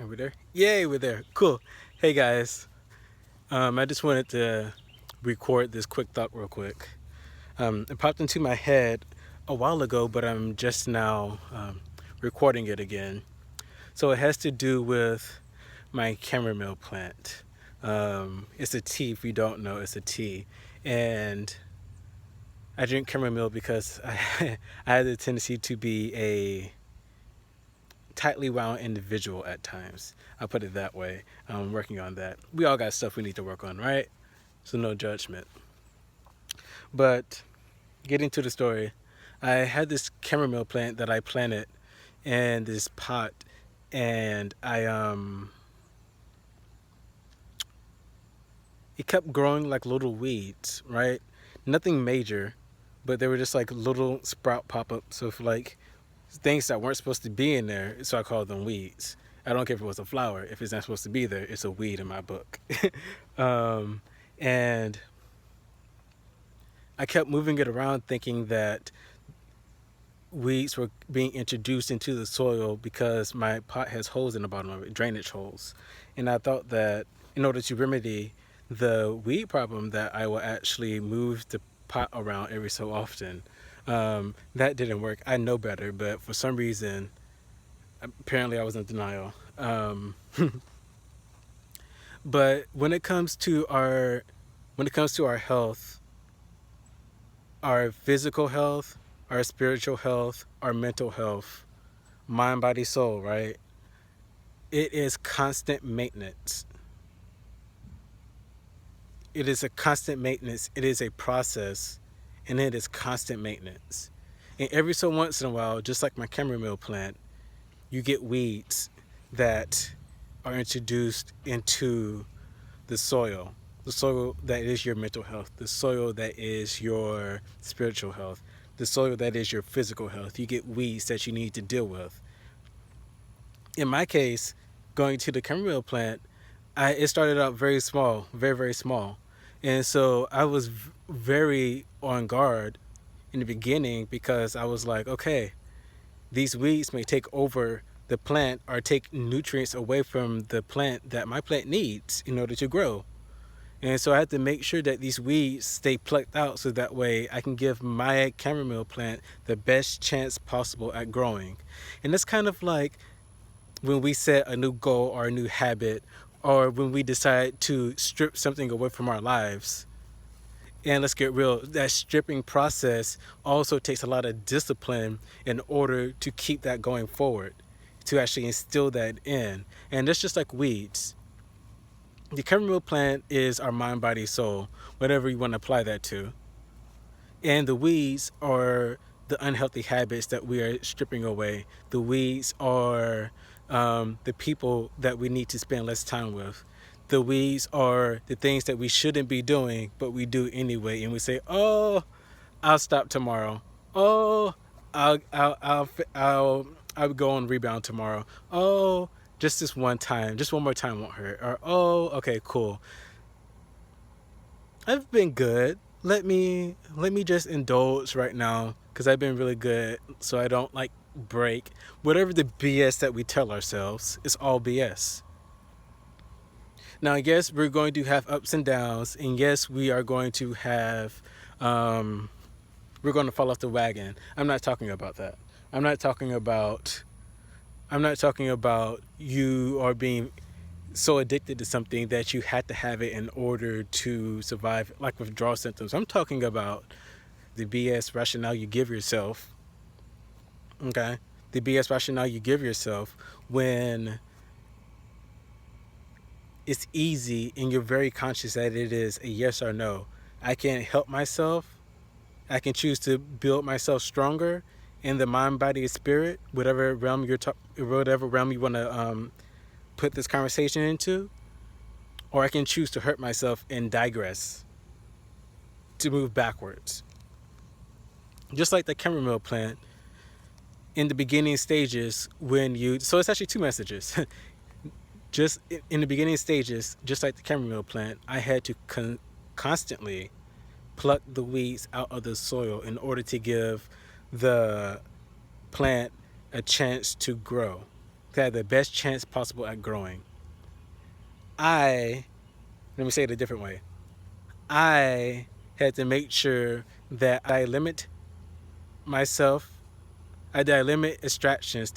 And we're there. Yay, we're there. Cool. Hey guys. I just wanted to record this quick thought real quick. It popped into my head a while ago, but I'm just now recording it again. So it has to do with my chamomile plant. It's a tea. If you don't know, it's a tea, and I drink chamomile because I had the tendency to be a tightly wound individual at times. I'll put it that way. I'm working on that. We all got stuff we need to work on, right? So no judgment. But getting to the story, I had this chamomile plant that I planted in this pot, and it kept growing like little weeds, right? Nothing major, but they were just like little sprout pop-ups of like things that weren't supposed to be in there, so I called them weeds. I don't care if it was a flower. If it's not supposed to be there, it's a weed in my book. um, and I kept moving it around thinking that weeds were being introduced into the soil because my pot has holes in the bottom of it, drainage holes. And I thought that in order to remedy the weed problem that I will actually move the pot around every so often. That didn't work. I know better, but for some reason, apparently I was in denial. But when it comes to our health, our physical health, our spiritual health, our mental health, mind, body, soul, right? It is constant maintenance. It is a constant maintenance. It is a process, and it is constant maintenance. And every so once in a while, just like my chamomile plant, you get weeds that are introduced into the soil that is your mental health, the soil that is your spiritual health, the soil that is your physical health. You get weeds that you need to deal with. In my case, going to the chamomile plant, it started out very small, very, very small. And so I was very on guard in the beginning because I was like, okay, these weeds may take over the plant or take nutrients away from the plant that my plant needs in order to grow. And so I had to make sure that these weeds stay plucked out so that way I can give my chamomile plant the best chance possible at growing. And that's kind of like when we set a new goal or a new habit, or when we decide to strip something away from our lives. And let's get real, that stripping process also takes a lot of discipline in order to keep that going forward, to actually instill that in. And that's just like weeds. The chamomile plant is our mind, body, soul, whatever you want to apply that to. And the weeds are the unhealthy habits that we are stripping away. The weeds are the people that we need to spend less time with. The weeds are the things that we shouldn't be doing, but we do anyway. And we say, "Oh, I'll stop tomorrow. Oh, I'll go on rebound tomorrow. Oh, just this one time, just one more time won't hurt." Or, "Oh, okay, cool. I've been good. Let me just indulge right now because I've been really good, so I don't like break whatever the BS that we tell ourselves. It's all BS." Now, yes, we're going to have ups and downs, and yes, we are going to have we're going to fall off the wagon. I'm not talking about that. I'm not talking about you are being so addicted to something that you had to have it in order to survive, like withdrawal symptoms. I'm talking about the BS rationale you give yourself, okay? The BS rationale you give yourself when it's easy and you're very conscious that it is a yes or no. I can help myself. I can choose to build myself stronger in the mind, body, and spirit, whatever realm whatever realm you want to put this conversation into, or I can choose to hurt myself and digress, to move backwards. Just like the chamomile plant, in the beginning stages, so it's actually two messages. Just in the beginning stages, just like the chamomile plant, I had to constantly pluck the weeds out of the soil in order to give the plant a chance to grow, to that had the best chance possible at growing. Let me say it a different way. I had to make sure that I limit myself, I limit distractions,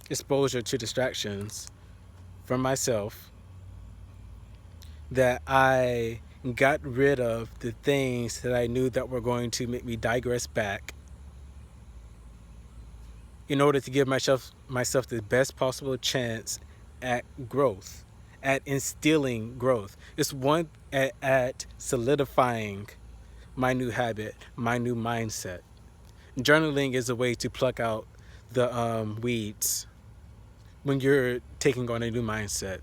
exposure to distractions from myself, that I got rid of the things that I knew that were going to make me digress back in order to give myself the best possible chance at growth, at instilling growth. It's one at solidifying my new habit, my new mindset. Journaling is a way to pluck out the weeds when you're taking on a new mindset.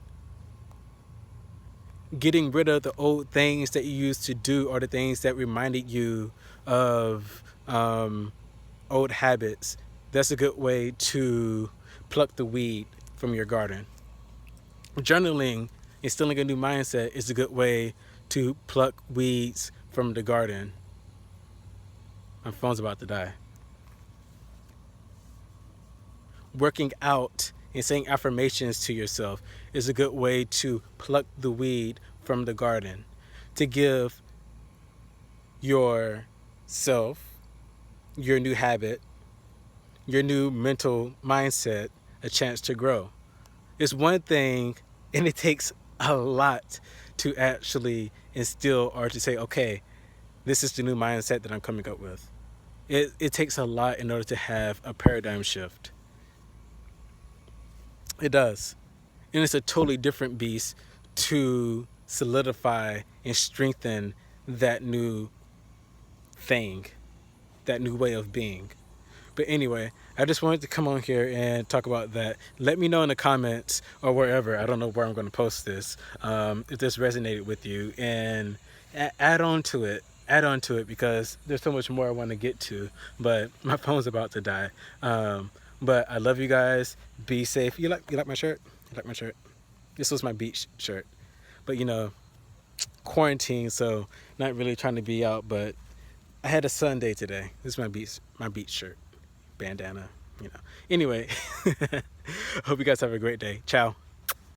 Getting rid of the old things that you used to do, or the things that reminded you of old habits, that's a good way to pluck the weed from your garden. Journaling, instilling a new mindset, is a good way to pluck weeds from the garden. My phone's about to die. Working out and saying affirmations to yourself is a good way to pluck the weed from the garden, to give yourself, your new habit, your new mental mindset a chance to grow. It's one thing, and it takes a lot to actually instill, or to say, okay, this is the new mindset that I'm coming up with. It takes a lot in order to have a paradigm shift. It does. And it's a totally different beast to solidify and strengthen that new thing, that new way of being. But anyway, I just wanted to come on here and talk about that. Let me know in the comments or wherever, I don't know where I'm going to post this, if this resonated with you, and add on to it, because there's so much more I want to get to, but my phone's about to die. But I love you guys. Be safe. You like my shirt? You like my shirt? This was my beach shirt. But quarantine, so not really trying to be out, but I had a Sunday today. This is my beach shirt. Bandana, Anyway, hope you guys have a great day. Ciao.